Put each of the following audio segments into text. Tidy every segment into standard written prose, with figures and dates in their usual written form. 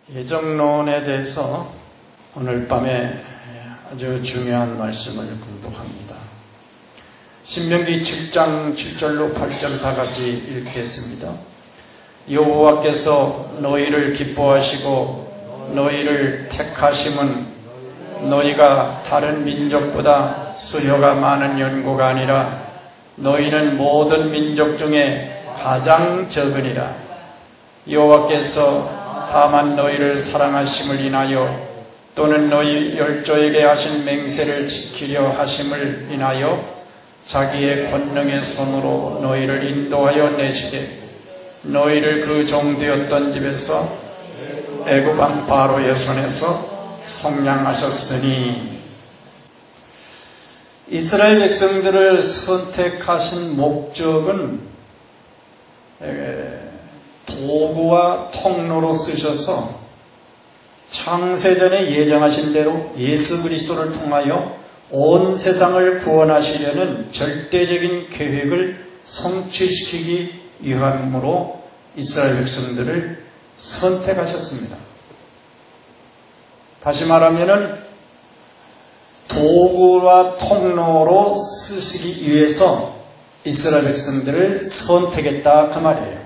예정론에 대해서 오늘 밤에 아주 중요한 말씀을 공부합니다. 신명기 7장 7절로 8절 다 같이 읽겠습니다. 여호와께서 너희를 기뻐하시고 너희를 택하심은 너희가 다른 민족보다 수요가 많은 연고가 아니라 너희는 모든 민족 중에 가장 적으니라. 여호와께서 다만 너희를 사랑하심을 인하여 또는 너희 열조에게 하신 맹세를 지키려 하심을 인하여 자기의 권능의 손으로 너희를 인도하여 내시되 너희를 그 종되었던 집에서 애굽 왕 바로의 손에서 속량하셨으니. 이스라엘 백성들을 선택하신 목적은 도구와 통로로 쓰셔서 창세전에 예정하신 대로 예수 그리스도를 통하여 온 세상을 구원하시려는 절대적인 계획을 성취시키기 위함으로 이스라엘 백성들을 선택하셨습니다. 다시 말하면 도구와 통로로 쓰시기 위해서 이스라엘 백성들을 선택했다 그 말이에요.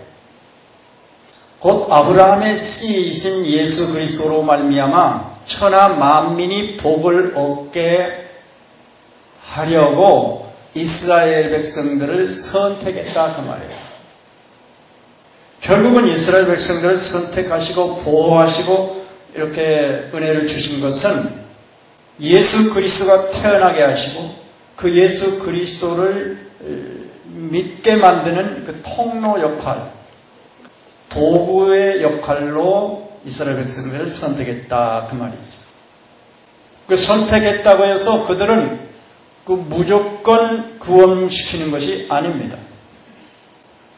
곧 아브라함의 씨이신 예수 그리스도로 말미암아 천하 만민이 복을 얻게 하려고 이스라엘 백성들을 선택했다 그 말이에요. 결국은 이스라엘 백성들을 선택하시고 보호하시고 이렇게 은혜를 주신 것은 예수 그리스도가 태어나게 하시고 그 예수 그리스도를 믿게 만드는 그 통로 역할, 도구의 역할로 이스라엘 백성들을 선택했다 그 말이죠. 그 선택했다고 해서 그들은 그 무조건 구원시키는 것이 아닙니다.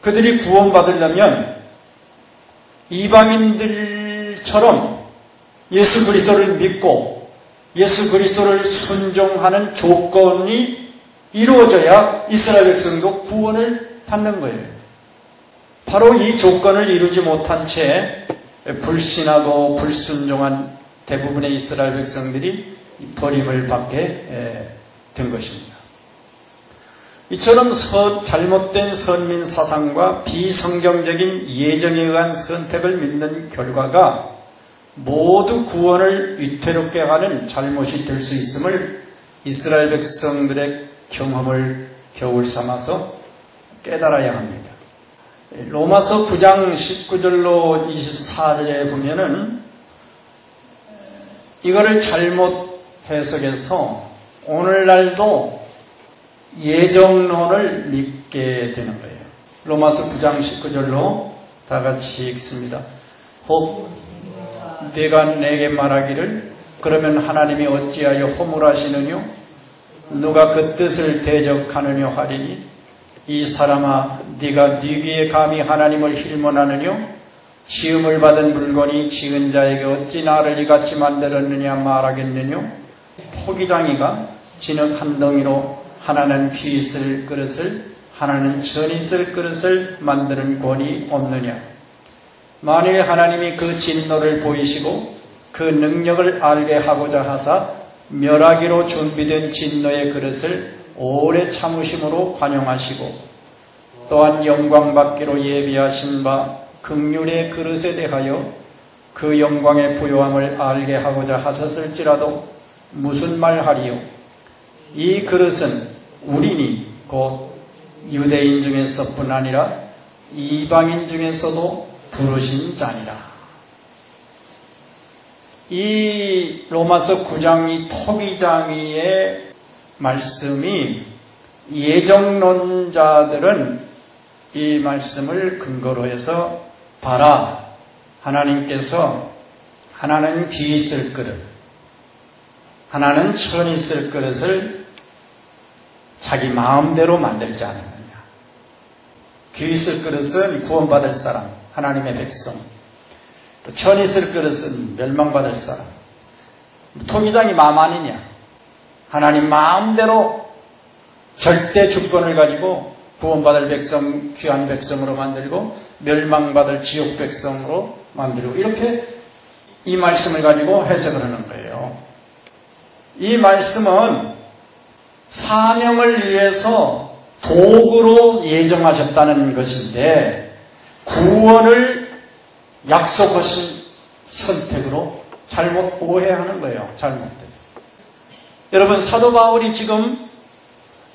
그들이 구원받으려면 이방인들처럼 예수 그리스도를 믿고 예수 그리스도를 순종하는 조건이 이루어져야 이스라엘 백성도 구원을 받는 거예요. 바로 이 조건을 이루지 못한 채 불신하고 불순종한 대부분의 이스라엘 백성들이 버림을 받게 된 것입니다. 이처럼 잘못된 선민 사상과 비성경적인 예정에 의한 선택을 믿는 결과가 모두 구원을 위태롭게 하는 잘못이 될 수 있음을 이스라엘 백성들의 경험을 겨울 삼아서 깨달아야 합니다. 로마서 9장 19절로 24절에 보면은 이거를 잘못 해석해서 오늘날도 예정론을 믿게 되는 거예요. 로마서 9장 19절로 다 같이 읽습니다. 혹 네가 내게 말하기를 그러면 하나님이 어찌하여 허물하시느뇨? 누가 그 뜻을 대적하느뇨 하리니 이 사람아 네가 네 귀에 감히 하나님을 힐문하느뇨? 지음을 받은 물건이 지은 자에게 어찌 나를 이같이 만들었느냐 말하겠느뇨? 토기장이가 진흙 한 덩이로 하나는 귀 있을 그릇을 하나는 전 있을 그릇을 만드는 권이 없느냐? 만일 하나님이 그 진노를 보이시고 그 능력을 알게 하고자 하사 멸하기로 준비된 진노의 그릇을 오래 참으심으로 관용하시고 또한 영광 받기로 예비하신 바 긍휼의 그릇에 대하여 그 영광의 부요함을 알게 하고자 하셨을지라도 무슨 말하리요? 이 그릇은 우리니 곧 유대인 중에서뿐 아니라 이방인 중에서도 부르신 자니라. 이 로마서 9장 이 토기장이의 말씀이 예정론자들은 이 말씀을 근거로 해서 봐라, 하나님께서 하나는 귀 있을 그릇, 하나는 천 있을 그릇을 자기 마음대로 만들지 않았느냐. 귀 있을 그릇은 구원받을 사람, 하나님의 백성, 또 천 있을 그릇은 멸망받을 사람. 토기장이 마음 아니냐? 하나님 마음대로 절대 주권을 가지고 구원받을 백성, 귀한 백성으로 만들고 멸망받을 지옥 백성으로 만들고 이렇게 이 말씀을 가지고 해석을 하는 거예요. 이 말씀은 사명을 위해서 도구로 예정하셨다는 것인데 구원을 약속하신 선택으로 잘못 오해하는 거예요. 잘못돼서. 여러분, 사도 바울이 지금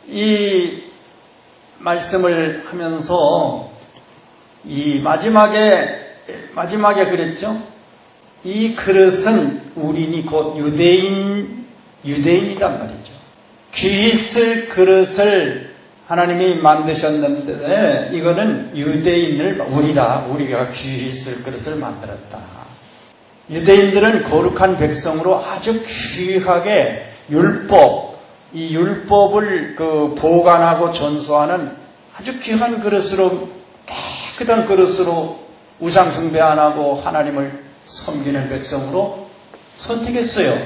이 말씀을 하면서 이 마지막에 그랬죠. 이 그릇은 우리니 곧 유대인이란 말이죠. 귀히 쓸 그릇을 하나님이 만드셨는데 이거는 유대인을 우리가 귀히 쓸 그릇을 만들었다. 유대인들은 거룩한 백성으로 아주 귀하게 이 율법을 보관하고 전수하는 아주 귀한 그릇으로, 깨끗한 그릇으로 우상 숭배 안 하고 하나님을 섬기는 백성으로 선택했어요.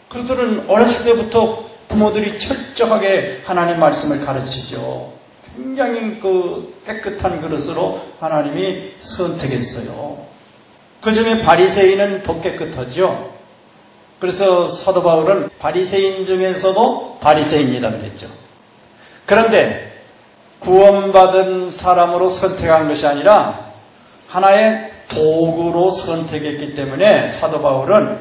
그들은 어렸을 때부터 부모들이 철저하게 하나님 말씀을 가르치죠. 굉장히 깨끗한 그릇으로 하나님이 선택했어요. 그 중에 바리새인은 더 깨끗하죠. 그래서 사도 바울은 바리새인 중에서도 바리새인이라고 했죠. 그런데 구원받은 사람으로 선택한 것이 아니라 하나의 도구로 선택했기 때문에 사도 바울은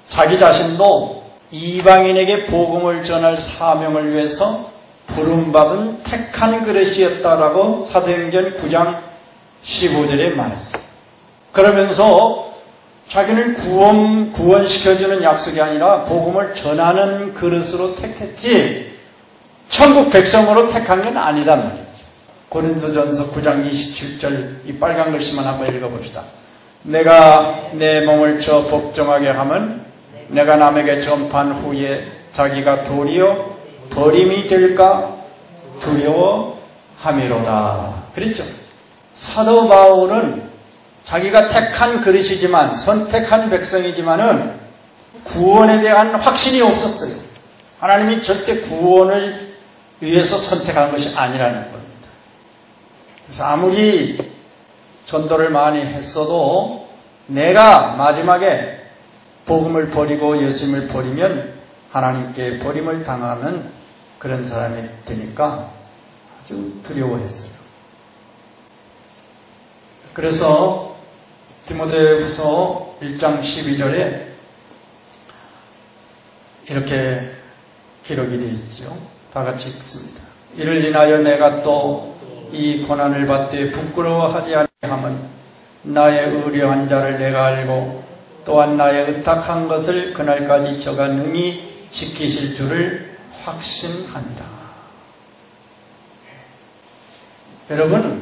자기 자신도 이방인에게 복음을 전할 사명을 위해서 부름받은 택한 그릇이었다라고 사도행전 9장 15절에 말했어요. 그러면서 자기는 구원시켜주는 약속이 아니라 복음을 전하는 그릇으로 택했지 천국 백성으로 택한 건 아니단 말이죠. 고린도전서 9장 27절 이 빨간 글씨만 한번 읽어봅시다. 내가 내 몸을 저 복종하게 하면 내가 남에게 전파한 후에 자기가 도리어 버림이 될까 두려워함이로다. 그랬죠. 사도 바울은 자기가 택한 그릇이지만 선택한 백성이지만은 구원에 대한 확신이 없었어요. 하나님이 절대 구원을 위해서 선택한 것이 아니라는 겁니다. 그래서 아무리 전도를 많이 했어도 내가 마지막에 복음을 버리고 예수님을 버리면 하나님께 버림을 당하는 그런 사람이 되니까 아주 두려워했어요. 그래서 디모데후서 1장 12절에 이렇게 기록이 되어 있죠. 다 같이 읽습니다. 이를 인하여 내가 또 이 고난을 받되 부끄러워하지 아니함은 나의 의뢰한 자를 내가 알고 또한 나의 의탁한 것을 그날까지 저가 능히 지키실 줄을 확신합니다. 여러분,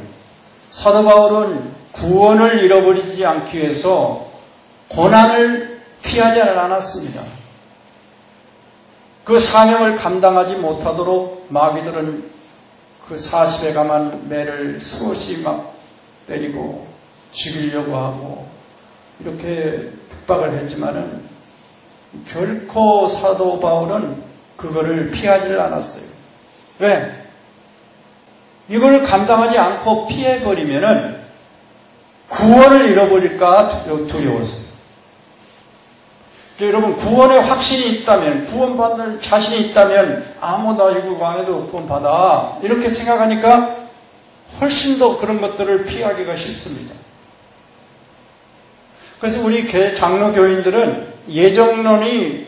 사도 바울은 구원을 잃어버리지 않기 위해서 고난을 피하지 않았습니다. 그 사명을 감당하지 못하도록 마귀들은 그 40에 감한 매를 수없이 막 때리고 죽이려고 하고 이렇게 핍박을 했지만은 결코 사도 바울은 그거를 피하지 않았어요. 왜? 이걸 감당하지 않고 피해버리면은 구원을 잃어버릴까 두려웠어요. 여러분, 구원의 확신이 있다면, 구원받을 자신이 있다면, 나 이거 안 해도 구원받아. 이렇게 생각하니까 훨씬 더 그런 것들을 피하기가 쉽습니다. 그래서 우리 장로교인들은 예정론이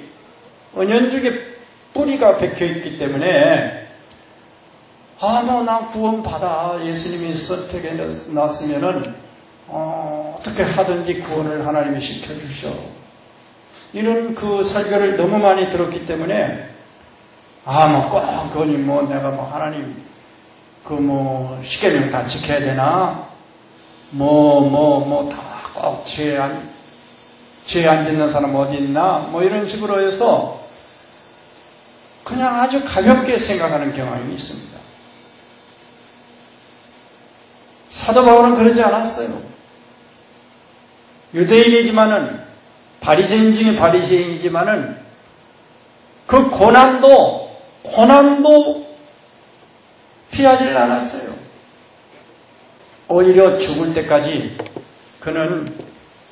은연중에 뿌리가 박혀있기 때문에 난 구원받아. 예수님이 선택해 놨으면은 어떻게 하든지 구원을 하나님이 시켜주셔. 이런 그 설교를 너무 많이 들었기 때문에 그거니 내가 하나님 십계명 다 지켜야 되나? 다 꼭 죄 안 짓는 사람 어디 있나? 이런 식으로 해서 그냥 아주 가볍게 생각하는 경향이 있습니다. 사도 바울은 그러지 않았어요. 유대인이지만은 바리새인 중에 바리새인이지만은 그 고난도 피하지를 않았어요. 오히려 죽을 때까지 그는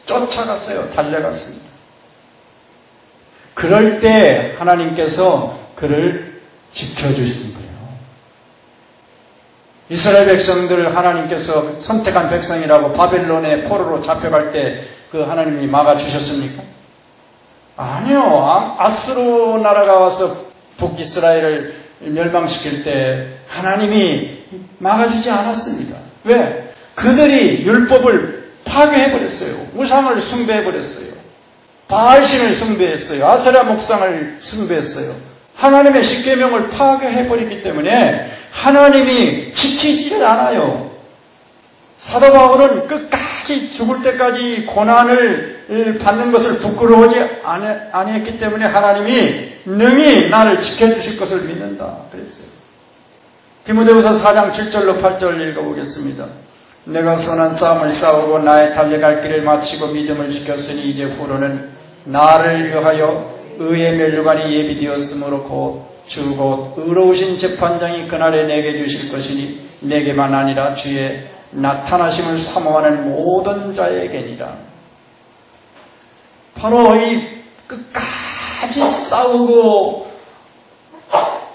쫓아갔어요. 달려갔습니다. 그럴 때 하나님께서 그를 지켜주신 거예요. 이스라엘 백성들을 하나님께서 선택한 백성이라고 바벨론의 포로로 잡혀갈 때 그 하나님이 막아주셨습니까? 아니요. 아스로 나라가 와서 북이스라엘을 멸망시킬 때 하나님이 막아주지 않았습니다. 왜? 그들이 율법을 파괴해버렸어요. 우상을 숭배해버렸어요. 바알신을 숭배했어요. 아세라 목상을 숭배했어요. 하나님의 십계명을 파괴해버리기 때문에 하나님이 지키지를 않아요. 사도 바울은 끝까지 죽을 때까지 고난을 받는 것을 부끄러워하지 아니했기 때문에 하나님이 능히 나를 지켜주실 것을 믿는다 그랬어요. 디모데후서 4장 7절로 8절 읽어보겠습니다. 내가 선한 싸움을 싸우고 나의 달려갈 길을 마치고 믿음을 지켰으니 이제 후로는 나를 위하여 의의 면류관이 예비되었으므로 곧 주 곧 의로우신 재판장이 그날에 내게 주실 것이니 내게만 아니라 주의 나타나심을 사모하는 모든 자에게니라. 바로 이 끝까지 싸우고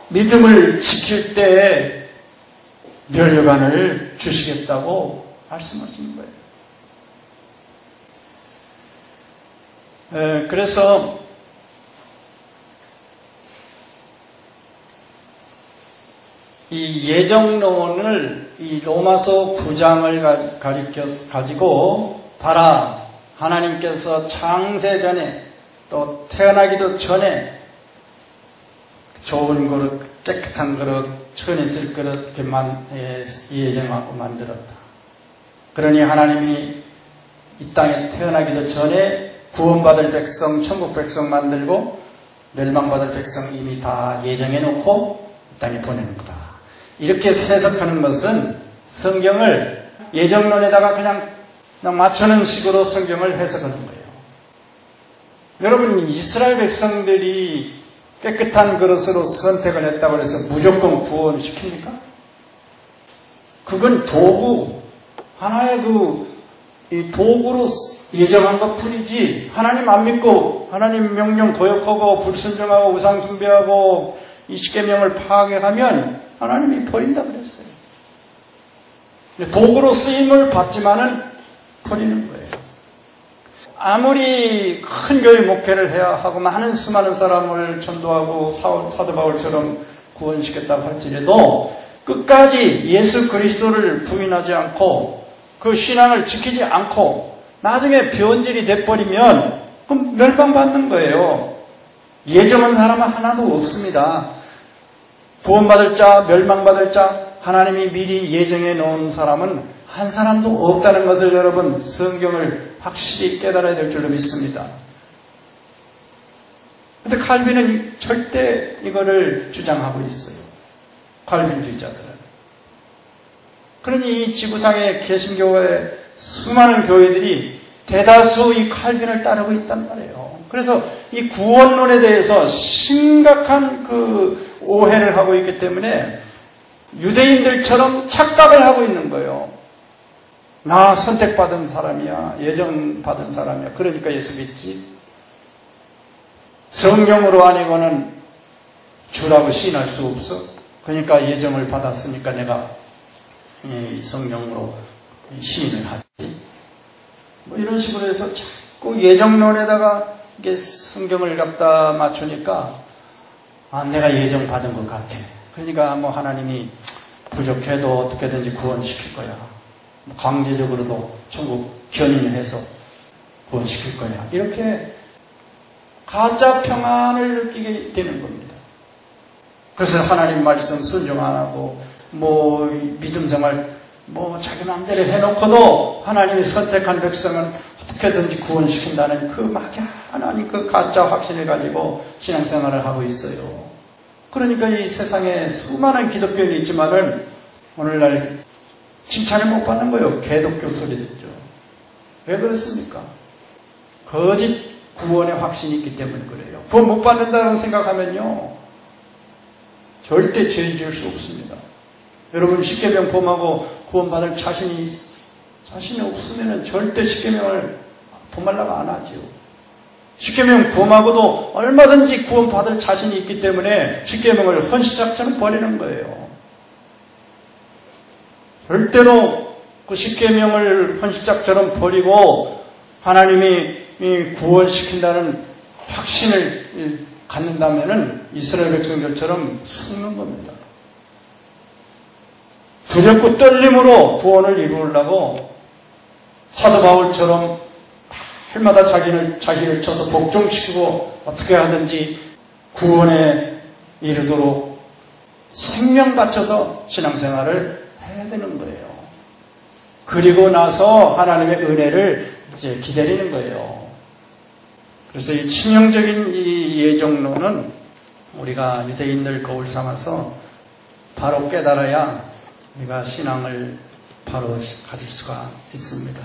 믿음을 지킬 때 면류관을 주시겠다고 말씀하시는 거예요. 그래서 이 예정론을 이 로마서 9장을 가지고 봐라. 하나님께서 창세전에 또 태어나기도 전에 좋은 그릇, 깨끗한 그릇, 천이 쓸 그릇 이렇게 예정하고 만들었다. 그러니 하나님이 이 땅에 태어나기도 전에 구원받을 백성, 천국 백성 만들고 멸망받을 백성 이미 다 예정해 놓고 이 땅에 보내는 거다. 이렇게 해석하는 것은 성경을 예정론에다가 그냥 맞추는 식으로 성경을 해석하는 거예요. 여러분, 이스라엘 백성들이 깨끗한 그릇으로 선택을 했다고 해서 무조건 구원시킵니까? 그건 도구, 하나의 이 도구로 예정한 것 뿐이지, 하나님 안 믿고, 하나님 명령 거역하고, 불순종하고, 우상숭배하고, 이 십계명을 파괴하면 하나님이 버린다 그랬어요. 도구로 쓰임을 받지만은 버리는 거예요. 아무리 큰 교회 목회를 해야 하고 많은 수많은 사람을 전도하고 사도 바울처럼 구원시켰다고 할지라도 끝까지 예수 그리스도를 부인하지 않고 그 신앙을 지키지 않고 나중에 변질이 돼버리면 그럼 멸망받는 거예요. 예정한 사람은 하나도 없습니다. 구원받을 자, 멸망받을 자, 하나님이 미리 예정해 놓은 사람은 한 사람도 없다는 것을 여러분 성경을 확실히 깨달아야 될 줄로 믿습니다. 그런데 칼빈은 절대 이거를 주장하고 있어요. 칼빈주의자들은. 그러니 이 지구상의 개신교의 수많은 교회들이 대다수 이 칼빈을 따르고 있단 말이에요. 그래서 이 구원론에 대해서 심각한 그 오해를 하고 있기 때문에 유대인들처럼 착각을 하고 있는 거예요. 나 선택받은 사람이야. 예정받은 사람이야. 그러니까 예수 믿지. 성경으로 아니고는 주라고 시인할 수 없어. 그러니까 예정을 받았으니까 내가 성령으로 시인을 하지. 뭐 이런 식으로 해서 자꾸 예정론에다가 이게 성경을 갖다 맞추니까 내가 예정받은 것 같아. 그러니까 뭐 하나님이 부족해도 어떻게든지 구원시킬 거야. 강제적으로도 천국 견인해서 구원시킬 거야. 이렇게 가짜 평안을 느끼게 되는 겁니다. 그래서 하나님 말씀 순종 안 하고 뭐 믿음 생활 뭐 자기 마음대로 해놓고도 하나님이 선택한 백성은 어떻게든지 구원시킨다는 그 막연한 그 가짜 확신을 가지고 신앙생활을 하고 있어요. 그러니까 이 세상에 수많은 기독교인이 있지만은 오늘날 칭찬을 못 받는 거예요. 개독교 소리 듣죠. 왜 그렇습니까? 거짓 구원의 확신이 있기 때문에 그래요. 구원 못 받는다고 생각하면요 절대 죄 지을 수 없습니다. 여러분 십계명 범하고 구원받을 자신이 없으면 절대 십계명을 부말라고 안 하죠. 십계명 구원하고도 얼마든지 구원받을 자신이 있기 때문에 십계명을 헌시작처럼 버리는 거예요. 절대로 그 십계명을 헌시작처럼 버리고 하나님이 구원시킨다는 확신을 갖는다면 이스라엘 백성들처럼 숨는 겁니다. 두렵고 떨림으로 구원을 이루려고 사도 바울처럼 날마다 자기를 쳐서 복종시키고 어떻게 하든지 구원에 이르도록 생명 바쳐서 신앙생활을 해야 되는 거예요. 그리고 나서 하나님의 은혜를 이제 기다리는 거예요. 그래서 이 치명적인 이 예정론은 우리가 유대인들 거울 삼아서 바로 깨달아야 우리가 신앙을 바로 가질 수가 있습니다.